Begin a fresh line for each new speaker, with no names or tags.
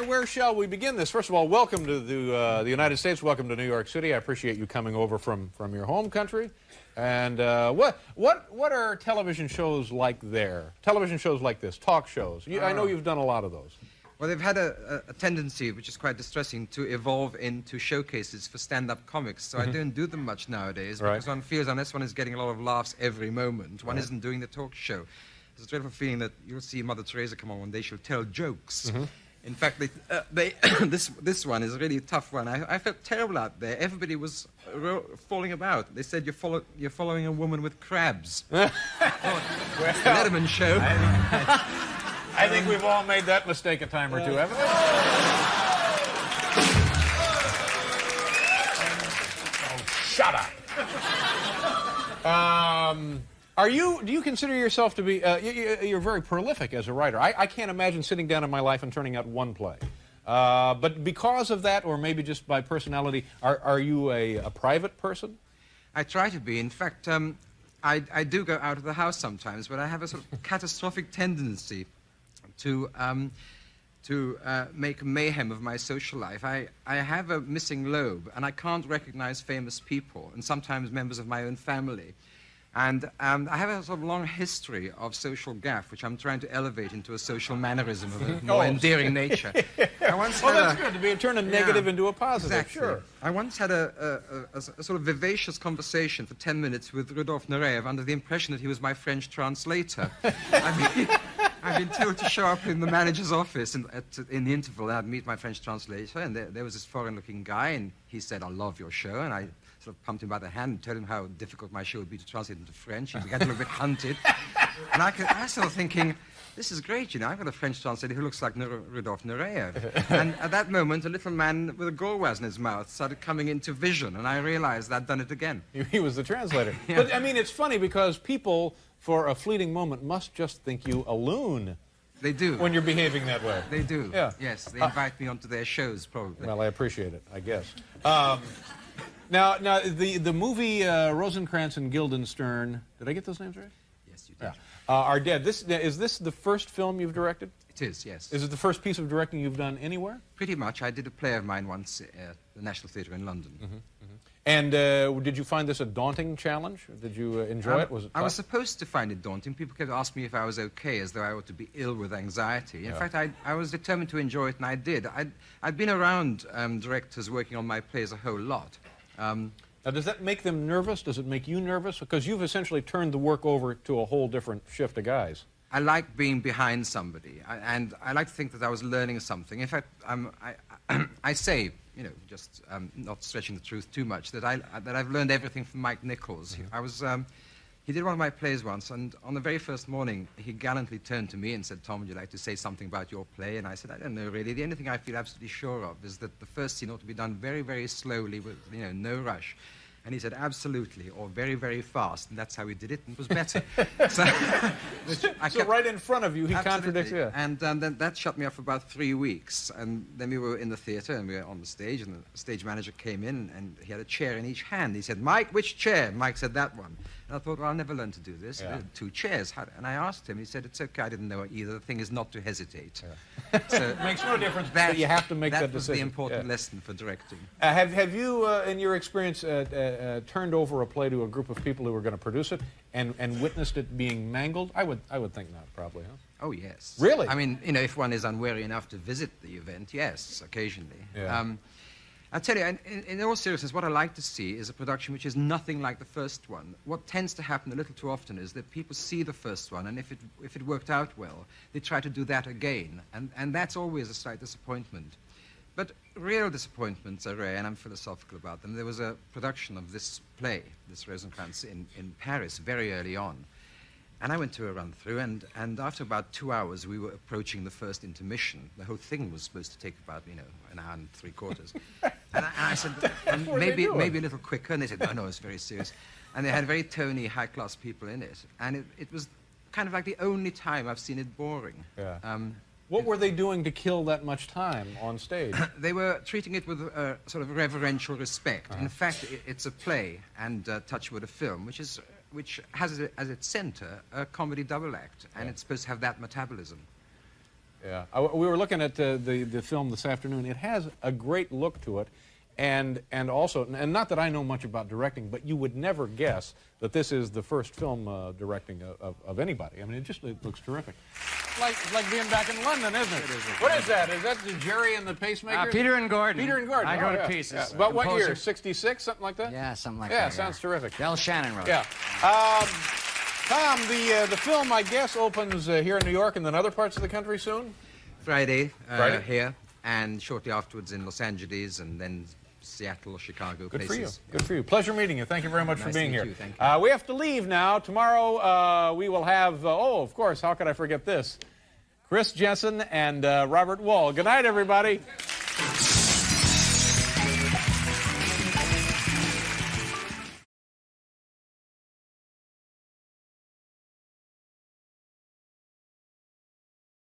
Where shall we begin this? First of all, welcome to the United States. Welcome to New York City. I appreciate you coming over from your home country. And what are television shows like there? Television shows like this, talk shows. I know you've done a lot of those.
Well, they've had a tendency, which is quite distressing, to evolve into showcases for stand-up comics. So I don't do them much nowadays because one feels unless one is getting a lot of laughs every moment, one isn't doing the talk show. There's a dreadful feeling that you'll see Mother Teresa come on one day, she'll tell jokes. In fact, this one is a really tough one. I felt terrible out there. Everybody was falling about. They said, you're following a woman with crabs. The Letterman show.
I think we've all made that mistake a time or two, haven't we? Oh, shut up. Do you consider yourself to be, you're very prolific as a writer. I can't imagine sitting down in my life and turning out one play. But because of that, or maybe just by personality, are you a private person?
I try to be. In fact, I do go out of the house sometimes, but I have a sort of catastrophic tendency to make mayhem of my social life. I have a missing lobe, and I can't recognize famous people, and sometimes members of my own family. And I have a sort of long history of social gaffe, which I'm trying to elevate into a social mannerism of a more endearing nature.
That's good, to turn a negative into a positive.
Exactly.
Sure.
I once had a sort of vivacious conversation for 10 minutes with Rudolf Nureyev under the impression that he was my French translator. I've been told to show up in the manager's office in the interval, and I'd meet my French translator, and there was this foreign-looking guy, and he said, "I love your show," and I sort of pumped him by the hand and told him how difficult my show would be to translate into French. He began to look a bit hunted, and I started thinking, this is great, you know, I've got a French translator who looks like Rudolf Nureyev. And at that moment, a little man with a gauloise in his mouth started coming into vision, and I realized I'd done it again.
He was the translator.
Yeah.
But, I mean, it's funny because people, for a fleeting moment, must just think you a loon.
They do.
When you're behaving that way.
They do.
Yeah.
Yes, they invite me onto their shows, probably.
Well, I appreciate it, I guess. Now, the movie Rosencrantz and Guildenstern, did I get those names right?
Yes, you did.
Are dead. Is this the first film you've directed?
It is, yes.
Is it the first piece of directing you've done anywhere?
Pretty much. I did a play of mine once at the National Theatre in London.
And did you find this a daunting challenge? Did you enjoy it? Was it tough?
I was supposed to find it daunting. People kept asking me if I was okay, as though I ought to be ill with anxiety. In fact, I was determined to enjoy it, and I did. I'd been around directors working on my plays a whole lot.
Now, does that make them nervous? Does it make you nervous? Because you've essentially turned the work over to a whole different shift of guys.
I like being behind somebody, and I like to think that I was learning something. In fact, I say, you know, just not stretching the truth too much, that I've learned everything from Mike Nichols. He did one of my plays once, and on the very first morning, he gallantly turned to me and said, "Tom, would you like to say something about your play?" And I said, "I don't know, really. The only thing I feel absolutely sure of is that the first scene ought to be done very, very slowly with, you know, no rush." And he said, "Absolutely," or "very, very fast." And that's how we did it, and it was better.
So right in front of you, he contradicts you.
And then that shut me up for about 3 weeks. And then we were in the theatre, and we were on the stage, and the stage manager came in, and he had a chair in each hand. He said, "Mike, which chair?" Mike said, "That one." And I thought, well, I'll never learn to do this.
Yeah.
2 chairs. And I asked him, he said, "It's okay, I didn't know either. The thing is not to hesitate."
Yeah.
So
it makes no difference, but you have to make that decision.
That was the important lesson for directing.
Have you, in your experience, turned over a play to a group of people who were going to produce it and witnessed it being mangled? I would think not, probably, huh?
Oh, yes.
Really?
I mean, you know, if one is unwary enough to visit the event, yes, occasionally.
Yeah.
I tell you, in all seriousness, what I like to see is a production which is nothing like the first one. What tends to happen a little too often is that people see the first one, and if it worked out well, they try to do that again, and that's always a slight disappointment. But real disappointments are rare, and I'm philosophical about them. There was a production of this play, this Rosencrantz, in Paris very early on. And I went to a run-through, and after about 2 hours, we were approaching the first intermission. The whole thing was supposed to take about, you know, an hour and 3/4. And I said, maybe a little quicker. And they said, no, it's very serious. And they had very tony, high-class people in it. And it was kind of like the only time I've seen it boring.
Yeah. What were they doing to kill that much time on stage?
They were treating it with a sort of reverential respect. In fact, it's a play and Touchwood, a film, which has as its center a comedy double act, and it's supposed to have that metabolism.
Yeah. We were looking at the film this afternoon. It has a great look to it. And also, and not that I know much about directing, but you would never guess that this is the first film directing of anybody. I mean, it looks terrific. Like being back in London, isn't it? What is that? Is that Jerry and the Pacemakers?
Peter and Gordon.
Peter and Gordon.
I go to
yeah.
pieces.
Yeah. About what year? 66, something like that?
Yeah, something like that.
Yeah, sounds terrific.
Del Shannon wrote
Yeah. Tom, the film, I guess, opens here in New York and then other parts of the country soon?
Friday.
Friday?
Here, and shortly afterwards in Los Angeles, and then Seattle, Chicago,
Good
places.
for you. Good for you. Pleasure meeting you. Thank you very much for
Nice
being
to
here.
meet you. Thank you.
We have to leave now. Tomorrow we will have, of course, how could I forget this? Chris Jessen and Robert Wall. Good night, everybody.